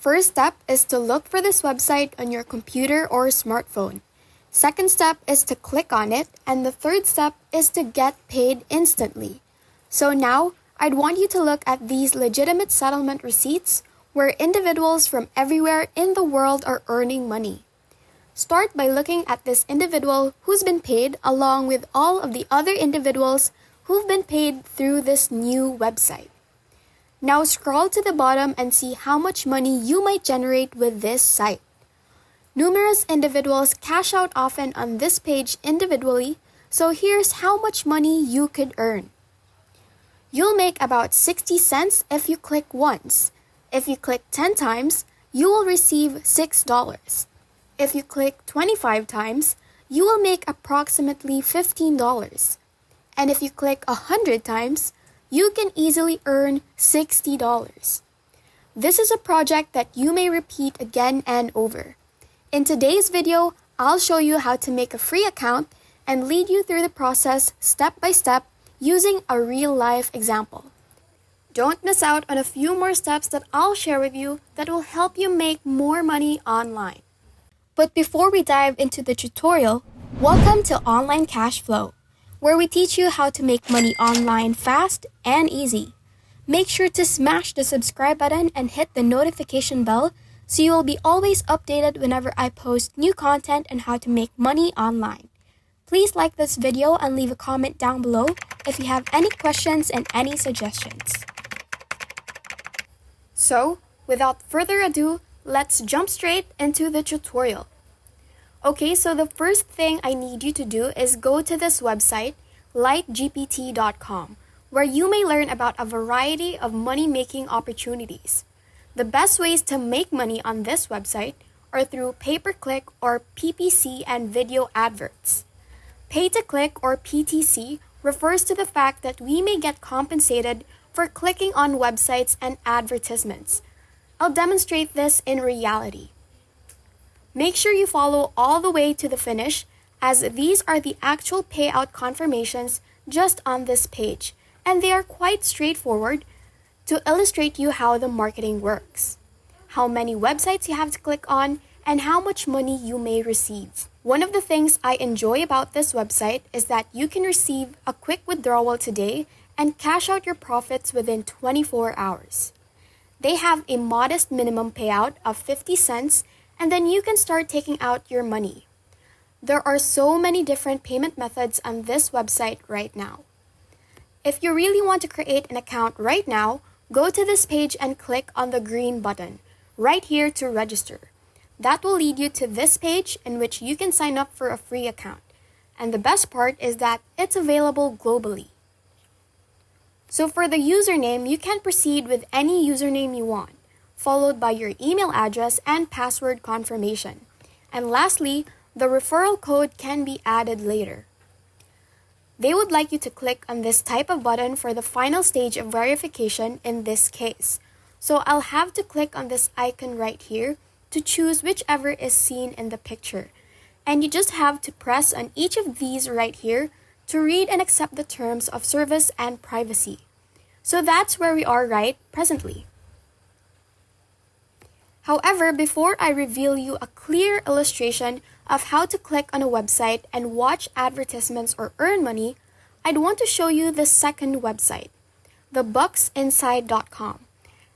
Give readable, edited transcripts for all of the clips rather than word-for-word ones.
First step is to look for this website on your computer or smartphone. Second step is to click on it, and the third step is to get paid instantly. So now, I'd want you to look at these legitimate settlement receipts where individuals from everywhere in the world are earning money. Start by looking at this individual who's been paid along with all of the other individuals who've been paid through this new website. Now scroll to the bottom and see how much money you might generate with this site. Numerous individuals cash out often on this page individually, so here's how much money you could earn. You'll make about 60 cents if you click once. If you click 10 times, you will receive $6. If you click 25 times, you will make approximately $15. And if you click 100 times, you can easily earn $60. This is a project that you may repeat again and over. In today's video, I'll show you how to make a free account and lead you through the process step by step using a real-life example. Don't miss out on a few more steps that I'll share with you that will help you make more money online. But before we dive into the tutorial, welcome to Online Cash Flow, where we teach you how to make money online fast and easy. Make sure to smash the subscribe button and hit the notification bell so you will be always updated whenever I post new content on how to make money online. Please like this video and leave a comment down below if you have any questions and any suggestions. So, without further ado, let's jump straight into the tutorial. Okay, so the first thing I need you to do is go to this website, lightgpt.com, where you may learn about a variety of money-making opportunities. The best ways to make money on this website are through pay-per-click or PPC and video adverts. Pay-to-click or PTC refers to the fact that we may get compensated for clicking on websites and advertisements. I'll demonstrate this in reality. Make sure you follow all the way to the finish, as these are the actual payout confirmations just on this page, and they are quite straightforward to illustrate you how the marketing works, how many websites you have to click on, and how much money you may receive. One of the things I enjoy about this website is that you can receive a quick withdrawal today and cash out your profits within 24 hours. They have a modest minimum payout of 50 cents, and then you can start taking out your money. There are so many different payment methods on this website right now. If you really want to create an account right now, go to this page and click on the green button right here to register. That will lead you to this page in which you can sign up for a free account. And the best part is that it's available globally. So for the username, you can proceed with any username you want, followed by your email address and password confirmation. And lastly, the referral code can be added later. They would like you to click on this type of button for the final stage of verification in this case. So I'll have to click on this icon right here to choose whichever is seen in the picture. And you just have to press on each of these right here to read and accept the terms of service and privacy. So that's where we are right presently. However, before I reveal you a clear illustration of how to click on a website and watch advertisements or earn money, I'd want to show you the second website, the bucksinside.com,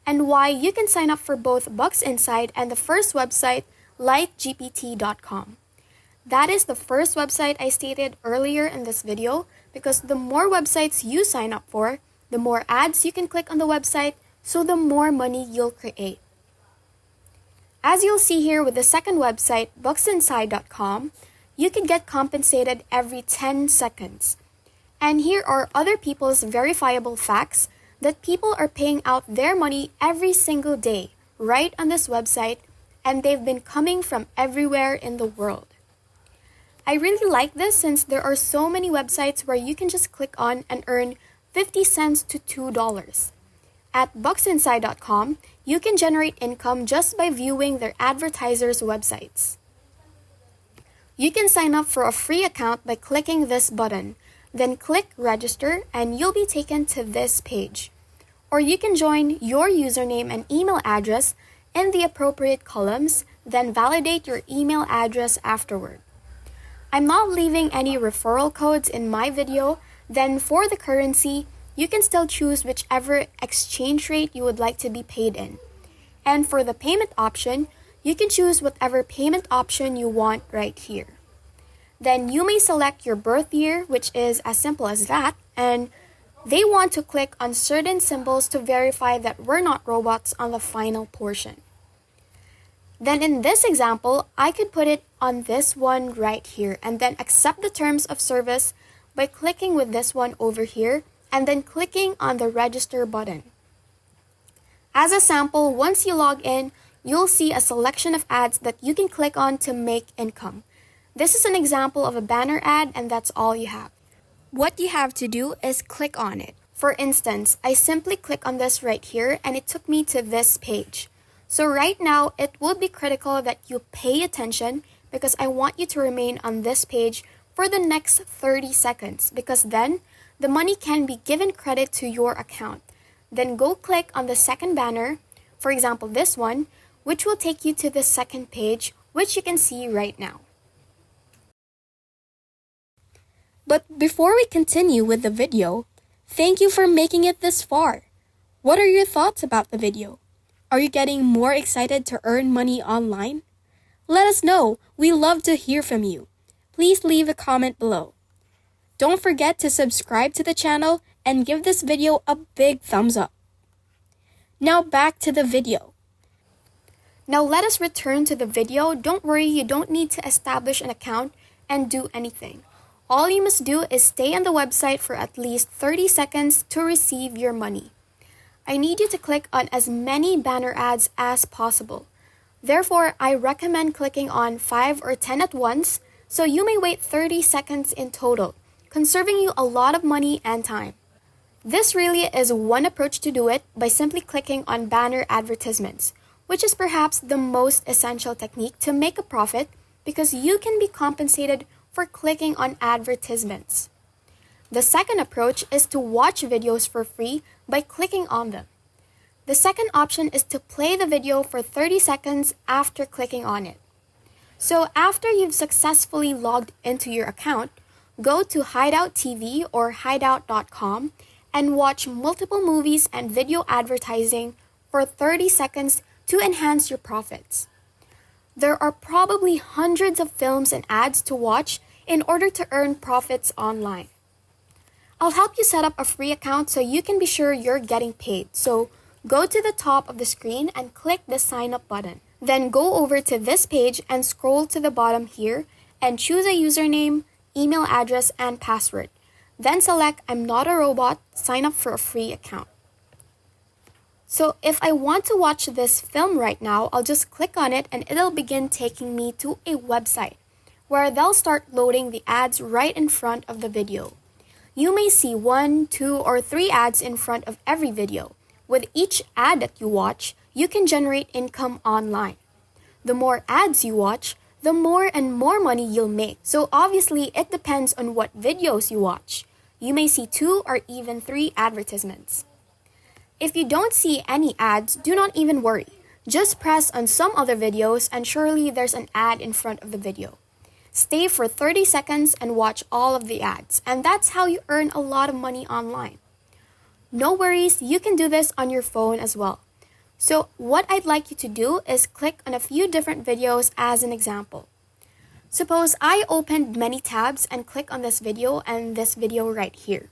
and why you can sign up for both Bucks Inside and the first website, lightgpt.com. That is the first website I stated earlier in this video because the more websites you sign up for, the more ads you can click on the website, so the more money you'll create. As you'll see here with the second website, bucksinside.com, you can get compensated every 10 seconds. And here are other people's verifiable facts that people are paying out their money every single day right on this website, and they've been coming from everywhere in the world. I really like this since there are so many websites where you can just click on and earn 50 cents to $2. At bucksinside.com, you can generate income just by viewing their advertisers' websites. You can sign up for a free account by clicking this button, then click register and you'll be taken to this page. Or you can join your username and email address in the appropriate columns, then validate your email address afterward. I'm not leaving any referral codes in my video. Then for the currency, you can still choose whichever exchange rate you would like to be paid in. And for the payment option, you can choose whatever payment option you want right here. Then you may select your birth year, which is as simple as that, and they want to click on certain symbols to verify that we're not robots on the final portion. Then in this example, I could put it on this one right here and then accept the terms of service by clicking with this one over here and then clicking on the register button. As a sample, once you log in, you'll see a selection of ads that you can click on to make income. This is an example of a banner ad and that's all you have. What you have to do is click on it. For instance, I simply click on this right here and it took me to this page. So right now, it would be critical that you pay attention because I want you to remain on this page for the next 30 seconds because then the money can be given credit to your account. Then go click on the second banner, for example this one, which will take you to the second page, which you can see right now. But before we continue with the video, thank you for making it this far. What are your thoughts about the video? Are you getting more excited to earn money online? Let us know. We love to hear from you. Please leave a comment below. Don't forget to subscribe to the channel and give this video a big thumbs up. Now back to the video. Now let us return to the video. Don't worry, you don't need to establish an account and do anything. All you must do is stay on the website for at least 30 seconds to receive your money. I need you to click on as many banner ads as possible. Therefore, I recommend clicking on 5 or 10 at once, so you may wait 30 seconds in total, conserving you a lot of money and time. This really is one approach to do it by simply clicking on banner advertisements, which is perhaps the most essential technique to make a profit because you can be compensated for clicking on advertisements. The second approach is to watch videos for free by clicking on them. The second option is to play the video for 30 seconds after clicking on it. So after you've successfully logged into your account, go to Hideout TV or hideout.com and watch multiple movies and video advertising for 30 seconds to enhance your profits. There are probably hundreds of films and ads to watch in order to earn profits online. I'll help you set up a free account so you can be sure you're getting paid. So go to the top of the screen and click the sign up button. Then go over to this page and scroll to the bottom here and choose a username, email address, and password. Then select I'm not a robot, sign up for a free account. So if I want to watch this film right now, I'll just click on it and it'll begin taking me to a website where they'll start loading the ads right in front of the video. You may see 1, 2, or 3 ads in front of every video. With each ad that you watch, you can generate income online. The more ads you watch, the more and more money you'll make. So obviously, it depends on what videos you watch. You may see 2 or even 3 advertisements. If you don't see any ads, do not even worry. Just press on some other videos and surely there's an ad in front of the video. Stay for 30 seconds and watch all of the ads, and that's how you earn a lot of money online. No worries, you can do this on your phone as well. So what I'd like you to do is click on a few different videos as an example. Suppose I opened many tabs and click on this video and this video right here.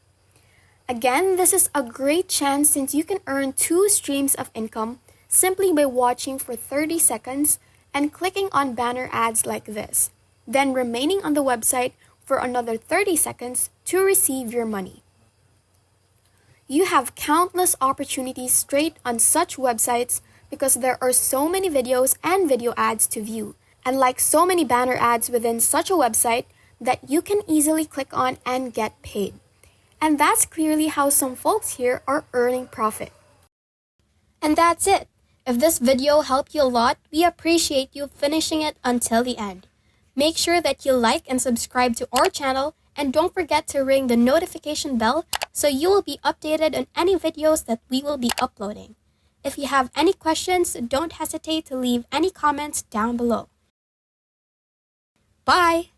Again, this is a great chance since you can earn 2 streams of income simply by watching for 30 seconds and clicking on banner ads like this, then remaining on the website for another 30 seconds to receive your money. You have countless opportunities straight on such websites because there are so many videos and video ads to view, and like so many banner ads within such a website that you can easily click on and get paid. And that's clearly how some folks here are earning profit. And that's it. If this video helped you a lot, we appreciate you finishing it until the end. Make sure that you like and subscribe to our channel, and don't forget to ring the notification bell so you will be updated on any videos that we will be uploading. If you have any questions, don't hesitate to leave any comments down below. Bye!